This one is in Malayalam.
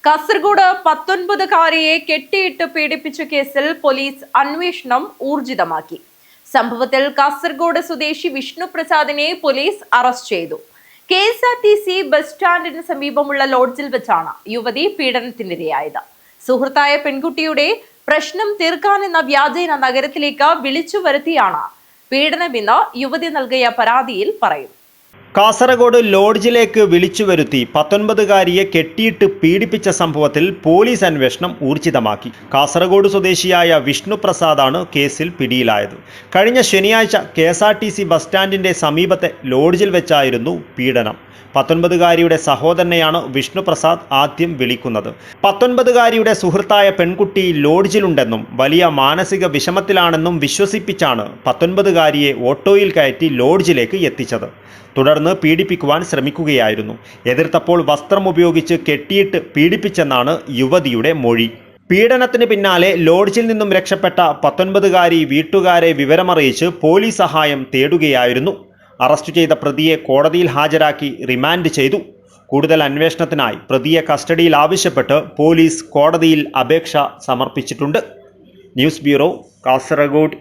കാസർഗോഡ് 19-കാരിയെ കെട്ടിയിട്ട് പീഡിപ്പിച്ച കേസിൽ പോലീസ് അന്വേഷണം ഊർജിതമാക്കി. സംഭവത്തിൽ കാസർഗോഡ് സ്വദേശി വിഷ്ണു പ്രസാദിനെ പോലീസ് അറസ്റ്റ് ചെയ്തു. KSRTC ബസ് സ്റ്റാൻഡിന് സമീപമുള്ള ലോഡ്ജിൽ വെച്ചാണ് യുവതി പീഡനത്തിനിരയായത്. സുഹൃത്തായ പെൺകുട്ടിയുടെ പ്രശ്നം തീർക്കാനെന്ന വ്യാജേന നഗരത്തിലേക്ക് വിളിച്ചു വരുത്തിയാണ് പീഡനമെന്ന് യുവതി നൽകിയ പരാതിയിൽ പറയും. കാസർഗോഡ് ലോഡ്ജിലേക്ക് വിളിച്ചു വരുത്തി 19-കാരിയെ കെട്ടിയിട്ട് പീഡിപ്പിച്ച സംഭവത്തിൽ പോലീസ് അന്വേഷണം ഊർജിതമാക്കി. കാസർഗോഡ് സ്വദേശിയായ വിഷ്ണു പ്രസാദാണ് കേസിൽ പിടിയിലായത്. കഴിഞ്ഞ ശനിയാഴ്ച KSRTC ബസ് സ്റ്റാൻഡിന്റെ സമീപത്തെ ലോഡ്ജിൽ വെച്ചായിരുന്നു പീഡനം. 19-കാരിയുടെ സഹോദരനെയാണ് വിഷ്ണു പ്രസാദ് ആദ്യം വിളിക്കുന്നത്. 19-കാരിയുടെ സുഹൃത്തായ പെൺകുട്ടി ലോഡ്ജിലുണ്ടെന്നും വലിയ മാനസിക വിഷമത്തിലാണെന്നും വിശ്വസിപ്പിച്ചാണ് 19-കാരിയെ ഓട്ടോയിൽ കയറ്റി ലോഡ്ജിലേക്ക് എത്തിച്ചത്. തുടർന്ന് പീഡിപ്പിക്കുവാൻ ശ്രമിക്കുകയായിരുന്നു. എതിർത്തപ്പോൾ വസ്ത്രമുപയോഗിച്ച് കെട്ടിയിട്ട് പീഡിപ്പിച്ചെന്നാണ് യുവതിയുടെ മൊഴി. പീഡനത്തിന് പിന്നാലെ ലോഡ്ജിൽ നിന്നും രക്ഷപ്പെട്ട 19-കാരി വീട്ടുകാരെ വിവരമറിയിച്ച് പോലീസ് സഹായം തേടുകയായിരുന്നു. അറസ്റ്റ് ചെയ്ത പ്രതിയെ കോടതിയിൽ ഹാജരാക്കി റിമാൻഡ് ചെയ്തു. കൂടുതൽ അന്വേഷണത്തിനായി പ്രതിയെ കസ്റ്റഡിയിൽ ആവശ്യപ്പെട്ട് പോലീസ് കോടതിയിൽ അപേക്ഷ സമർപ്പിച്ചിട്ടുണ്ട്. News bureau, Kasaragod.